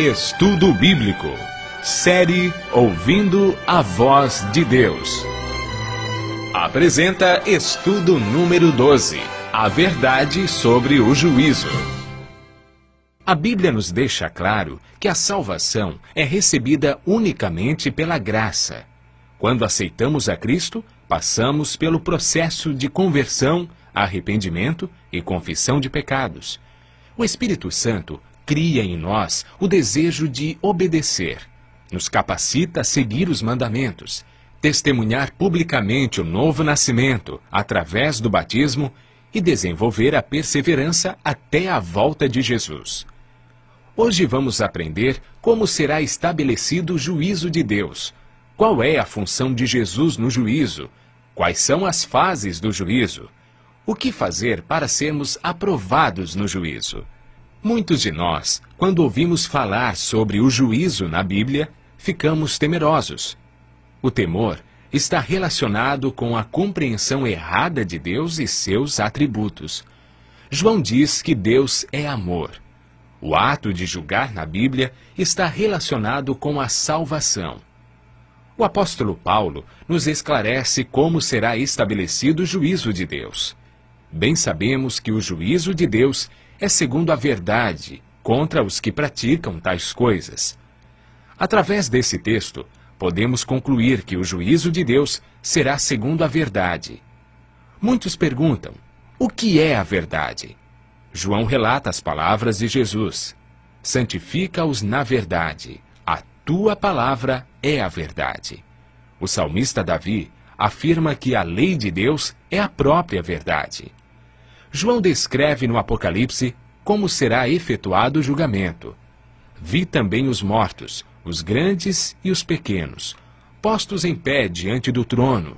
Estudo Bíblico. Série Ouvindo a Voz de Deus. Apresenta estudo número 12. A verdade sobre o juízo. A Bíblia nos deixa claro que a salvação é recebida unicamente pela graça. Quando aceitamos a Cristo, passamos pelo processo de conversão, arrependimento e confissão de pecados. O Espírito Santo cria em nós o desejo de obedecer, nos capacita a seguir os mandamentos, testemunhar publicamente o novo nascimento através do batismo e desenvolver a perseverança até a volta de Jesus. Hoje vamos aprender como será estabelecido o juízo de Deus, qual é a função de Jesus no juízo, quais são as fases do juízo, o que fazer para sermos aprovados no juízo. Muitos de nós, quando ouvimos falar sobre o juízo na Bíblia, ficamos temerosos. O temor está relacionado com a compreensão errada de Deus e seus atributos. João diz que Deus é amor. O ato de julgar na Bíblia está relacionado com a salvação. O apóstolo Paulo nos esclarece como será estabelecido o juízo de Deus. Bem sabemos que o juízo de Deus é segundo a verdade contra os que praticam tais coisas. Através desse texto, podemos concluir que o juízo de Deus será segundo a verdade. Muitos perguntam, o que é a verdade? João relata as palavras de Jesus. Santifica-os na verdade. A tua palavra é a verdade. O salmista Davi afirma que a lei de Deus é a própria verdade. João descreve no Apocalipse como será efetuado o julgamento. Vi também os mortos, os grandes e os pequenos, postos em pé diante do trono.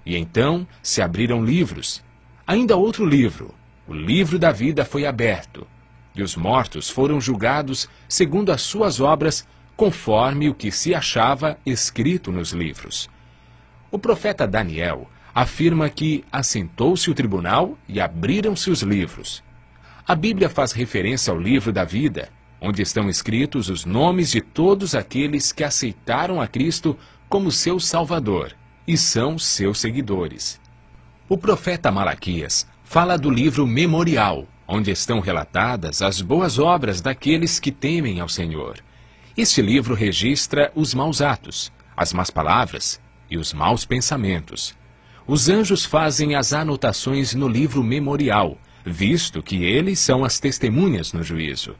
E então se abriram livros. Ainda outro livro, o livro da vida, foi aberto. E os mortos foram julgados segundo as suas obras, conforme o que se achava escrito nos livros. O profeta Daniel afirma que assentou-se o tribunal e abriram-se os livros. A Bíblia faz referência ao livro da vida, onde estão escritos os nomes de todos aqueles que aceitaram a Cristo como seu Salvador e são seus seguidores. O profeta Malaquias fala do livro memorial, onde estão relatadas as boas obras daqueles que temem ao Senhor. Este livro registra os maus atos, as más palavras e os maus pensamentos. Os anjos fazem as anotações no livro memorial, visto que eles são as testemunhas no juízo.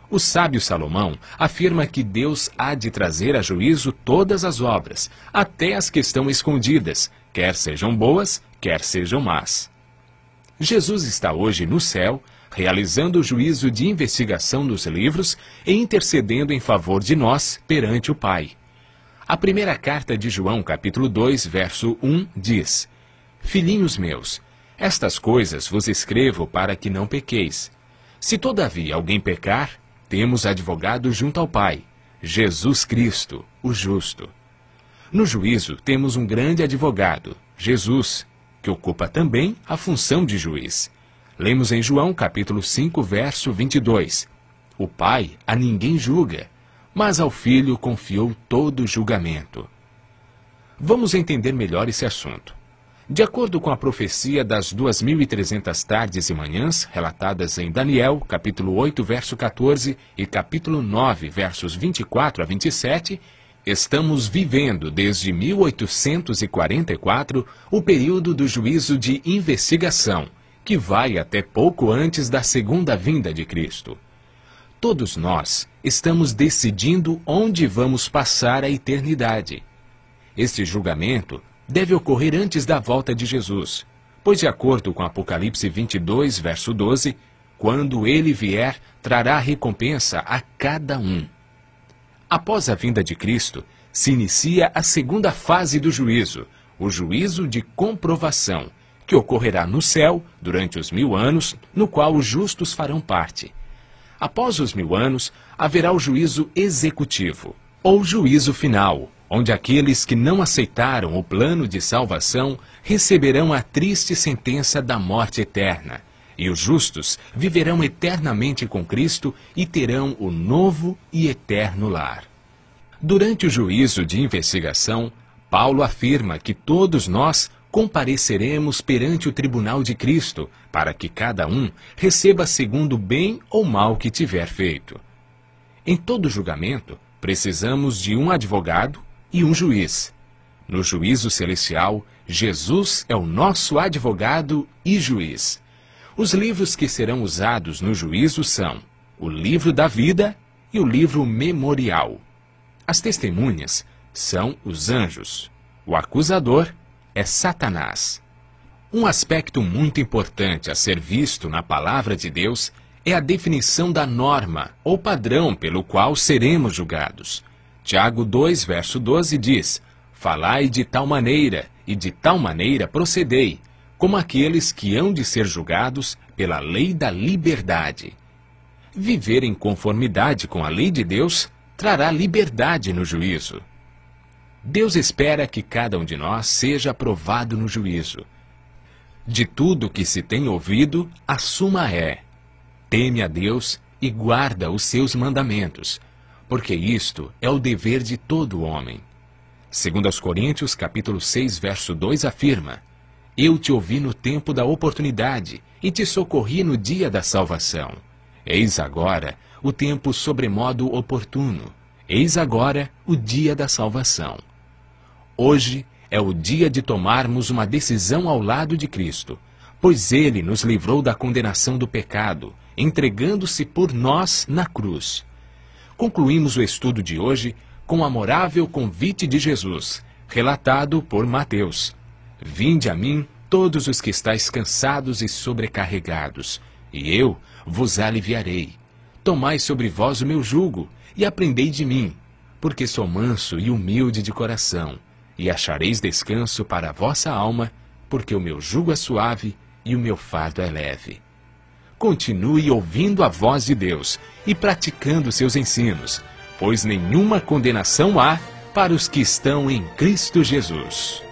O sábio Salomão afirma que Deus há de trazer a juízo todas as obras, até as que estão escondidas, quer sejam boas, quer sejam más. Jesus está hoje no céu, realizando o juízo de investigação dos livros e intercedendo em favor de nós perante o Pai. A primeira carta de João, capítulo 2, verso 1, diz: Filhinhos meus, estas coisas vos escrevo para que não pequeis. Se todavia alguém pecar, temos advogado junto ao Pai, Jesus Cristo, o justo. No juízo temos um grande advogado, Jesus, que ocupa também a função de juiz. Lemos em João, capítulo 5, verso 22. O Pai a ninguém julga, mas ao Filho confiou todo o julgamento. Vamos entender melhor esse assunto. De acordo com a profecia das 2.300 tardes e manhãs, relatadas em Daniel, capítulo 8, verso 14, e capítulo 9, versos 24 a 27, estamos vivendo desde 1844 o período do juízo de investigação, que vai até pouco antes da segunda vinda de Cristo. Todos nós estamos decidindo onde vamos passar a eternidade. Este julgamento deve ocorrer antes da volta de Jesus, pois de acordo com Apocalipse 22, verso 12, quando ele vier, trará recompensa a cada um. Após a vinda de Cristo, se inicia a segunda fase do juízo, o juízo de comprovação, que ocorrerá no céu durante os 1000 anos, no qual os justos farão parte. Após os 1000 anos, haverá o juízo executivo, ou juízo final, onde aqueles que não aceitaram o plano de salvação receberão a triste sentença da morte eterna, e os justos viverão eternamente com Cristo e terão o novo e eterno lar. Durante o juízo de investigação, Paulo afirma que todos nós compareceremos perante o tribunal de Cristo, para que cada um receba segundo o bem ou mal que tiver feito. Em todo julgamento, precisamos de um advogado e um juiz. No juízo celestial, Jesus é o nosso advogado e juiz. Os livros que serão usados no juízo são o livro da vida e o livro memorial. As testemunhas são os anjos. O acusador é Satanás. Um aspecto muito importante a ser visto na palavra de Deus é a definição da norma ou padrão pelo qual seremos julgados. Tiago 2, verso 12 diz: falai de tal maneira, e de tal maneira procedei, como aqueles que hão de ser julgados pela lei da liberdade. Viver em conformidade com a lei de Deus trará liberdade no juízo. Deus espera que cada um de nós seja aprovado no juízo. De tudo que se tem ouvido, a suma é: teme a Deus e guarda os seus mandamentos, porque isto é o dever de todo homem. 2 Coríntios, capítulo 6, verso 2 afirma: eu te ouvi no tempo da oportunidade e te socorri no dia da salvação. Eis agora o tempo sobremodo oportuno. Eis agora o dia da salvação. Hoje é o dia de tomarmos uma decisão ao lado de Cristo, pois Ele nos livrou da condenação do pecado, entregando-se por nós na cruz. Concluímos o estudo de hoje com o amorável convite de Jesus, relatado por Mateus: vinde a mim todos os que estáis cansados e sobrecarregados, e eu vos aliviarei. Tomai sobre vós o meu jugo, e aprendei de mim, porque sou manso e humilde de coração, e achareis descanso para a vossa alma, porque o meu jugo é suave e o meu fardo é leve. Continue ouvindo a voz de Deus e praticando seus ensinos, pois nenhuma condenação há para os que estão em Cristo Jesus.